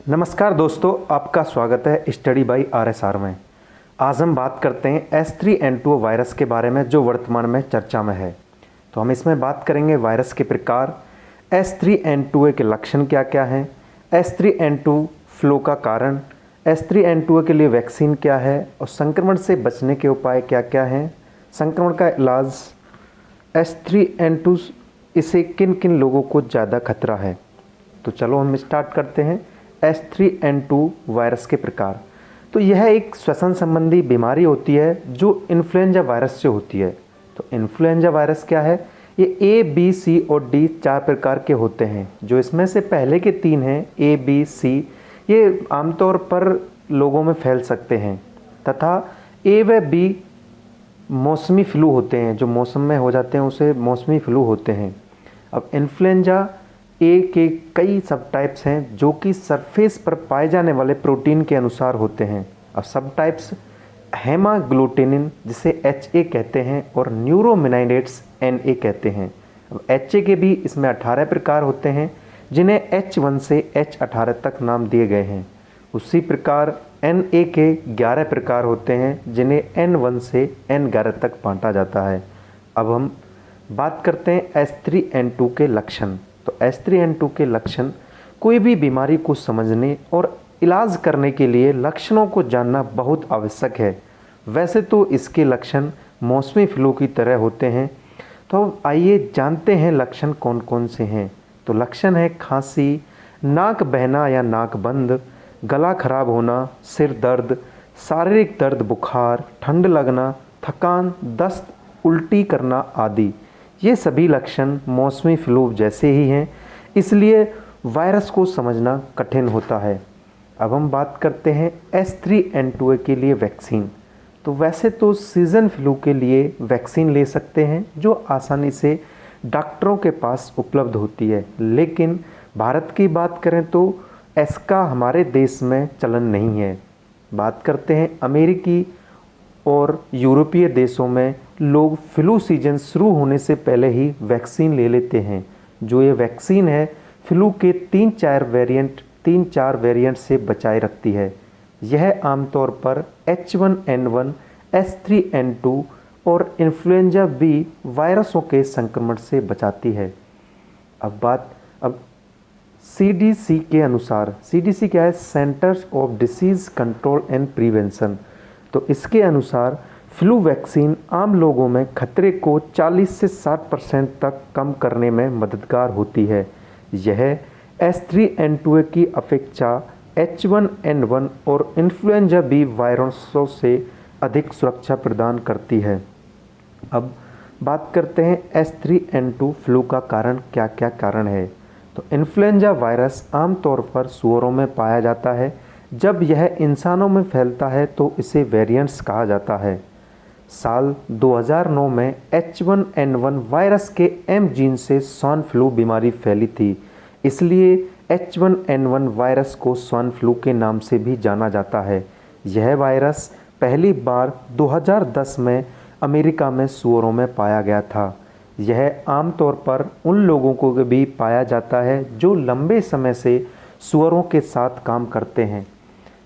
नमस्कार दोस्तों, आपका स्वागत है स्टडी बाई RSR में। आज हम बात करते हैं H3N2 वायरस के बारे में जो वर्तमान में चर्चा में है। तो हम इसमें बात करेंगे वायरस के प्रकार, H3N2 के लक्षण क्या क्या हैं, H3N2 फ्लू का कारण, H3N2 के लिए वैक्सीन क्या है और संक्रमण से बचने के उपाय क्या क्या हैं, संक्रमण का इलाज, H3N2 इसे किन किन लोगों को ज़्यादा खतरा है। तो चलो हम स्टार्ट करते हैं। H3N2 वायरस के प्रकार। तो यह एक श्वसन संबंधी बीमारी होती है जो इन्फ्लुएंजा वायरस से होती है। तो इन्फ्लुएंजा वायरस क्या है? ये A, B, C और D 4 प्रकार के होते हैं। जो इसमें से पहले के 3 हैं A, B, C, ये आमतौर पर लोगों में फैल सकते हैं तथा A व B मौसमी फ्लू होते हैं, जो मौसम में हो जाते हैं उसे मौसमी फ्लू होते हैं। अब इन्फ्लुएंजा ए के कई सब टाइप्स हैं जो कि सरफेस पर पाए जाने वाले प्रोटीन के अनुसार होते हैं। अब सब टाइप्स हेमाग्लूटिनिन जिसे HA कहते हैं और न्यूरोमिनाइडेट्स NA कहते हैं। अब HA के भी इसमें 18 प्रकार होते हैं जिन्हें H1 से H18 तक नाम दिए गए हैं। उसी प्रकार NA के 11 प्रकार होते हैं जिन्हें N1 से N11 तक बांटा जाता है। अब हम बात करते हैं H3N2 के लक्षण। तो H3N2 के लक्षण, कोई भी बीमारी को समझने और इलाज करने के लिए लक्षणों को जानना बहुत आवश्यक है। वैसे तो इसके लक्षण मौसमी फ्लू की तरह होते हैं। तो आइए जानते हैं लक्षण कौन कौन से हैं। तो लक्षण है खांसी, नाक बहना या नाक बंद, गला खराब होना, सिर दर्द, शारीरिक दर्द, बुखार, ठंड लगना, थकान, दस्त, उल्टी करना आदि। ये सभी लक्षण मौसमी फ्लू जैसे ही हैं, इसलिए वायरस को समझना कठिन होता है। अब हम बात करते हैं H3N2 के लिए वैक्सीन। तो वैसे तो सीजन फ्लू के लिए वैक्सीन ले सकते हैं जो आसानी से डॉक्टरों के पास उपलब्ध होती है, लेकिन भारत की बात करें तो इसका हमारे देश में चलन नहीं है। बात करते हैं अमेरिकी और यूरोपीय देशों में लोग फ्लू सीजन शुरू होने से पहले ही वैक्सीन ले लेते हैं। जो ये वैक्सीन है फ्लू के 3-4 वेरिएंट से बचाए रखती है। यह आमतौर पर H1N1, H3N2 और इन्फ्लुएंजा B वायरसों के संक्रमण से बचाती है। अब CDC के अनुसार, CDC क्या है? Centres of disease control and prevention. तो इसके अनुसार फ्लू वैक्सीन आम लोगों में खतरे को 40 से 60% तक कम करने में मददगार होती है। यह H3N2 की अपेक्षा H1N1 और इन्फ्लुएंजा B वायरसों से अधिक सुरक्षा प्रदान करती है। अब बात करते हैं H3N2 फ्लू का कारण क्या क्या कारण है। तो इन्फ्लुएंजा वायरस आमतौर पर सूअरों में पाया जाता है। जब यह इंसानों में फैलता है तो इसे वेरिएंट्स कहा जाता है। साल 2009 में H1N1 वायरस के M जीन से स्वाइन फ्लू बीमारी फैली थी, इसलिए H1N1 वायरस को स्वाइन फ्लू के नाम से भी जाना जाता है। यह वायरस पहली बार 2010 में अमेरिका में सूअरों में पाया गया था। यह आमतौर पर उन लोगों को भी पाया जाता है जो लंबे समय से सूअरों के साथ काम करते हैं।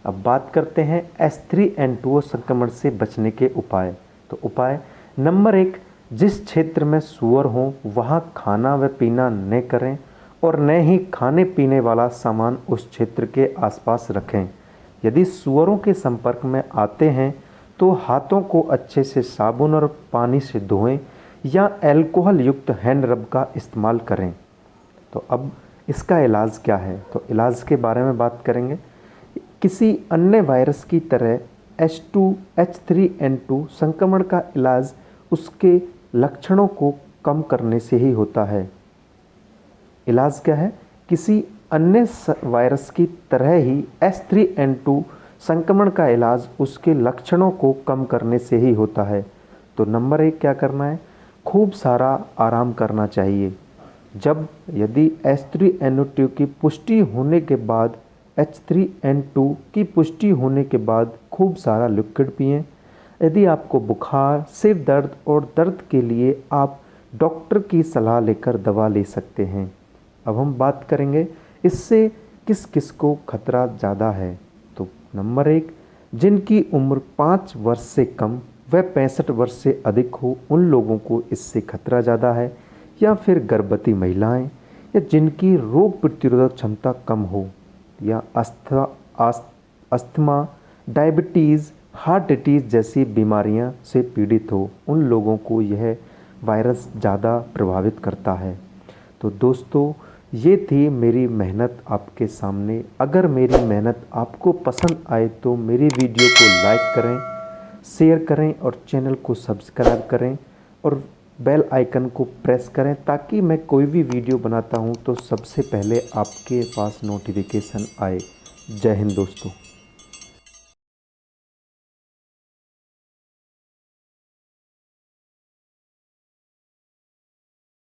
अब बात करते हैं H3N2 संक्रमण से बचने के उपाय। तो उपाय नंबर 1, जिस क्षेत्र में सूअर हो वहाँ खाना व पीना न करें और न ही खाने पीने वाला सामान उस क्षेत्र के आसपास रखें। यदि सूअरों के संपर्क में आते हैं तो हाथों को अच्छे से साबुन और पानी से धोएं या अल्कोहल युक्त हैंड रब का इस्तेमाल करें। तो अब इसका इलाज क्या है? तो इलाज के बारे में बात करेंगे। किसी अन्य वायरस की तरह H3N2 संक्रमण का इलाज उसके लक्षणों को कम करने से ही होता है। इलाज क्या है? किसी अन्य वायरस की तरह ही H3N2 संक्रमण का इलाज उसके लक्षणों को कम करने से ही होता है। तो नंबर 1 क्या करना है? खूब सारा आराम करना चाहिए। यदि H3N2 की पुष्टि होने के बाद H3N2 की पुष्टि होने के बाद खूब सारा लिक्विड पिएं। यदि आपको बुखार, सिर दर्द और दर्द के लिए आप डॉक्टर की सलाह लेकर दवा ले सकते हैं। अब हम बात करेंगे इससे किस किस को खतरा ज़्यादा है? तो नंबर 1, जिनकी उम्र 5 वर्ष से कम व 65 वर्ष से अधिक हो उन लोगों को इससे खतरा ज़्यादा है, या फिर गर्भवती महिलाएं, या जिनकी रोग प्रतिरोधक क्षमता कम हो, या अस्थमा, डायबिटीज़, हार्ट डिजीज़ जैसी बीमारियां से पीड़ित हो उन लोगों को यह वायरस ज़्यादा प्रभावित करता है। तो दोस्तों, ये थी मेरी मेहनत आपके सामने। अगर मेरी मेहनत आपको पसंद आए तो मेरी वीडियो को लाइक करें, शेयर करें और चैनल को सब्सक्राइब करें और बेल आइकन को प्रेस करें, ताकि मैं कोई भी वीडियो बनाता हूं तो सबसे पहले आपके पास नोटिफिकेशन आए। जय हिंद दोस्तों।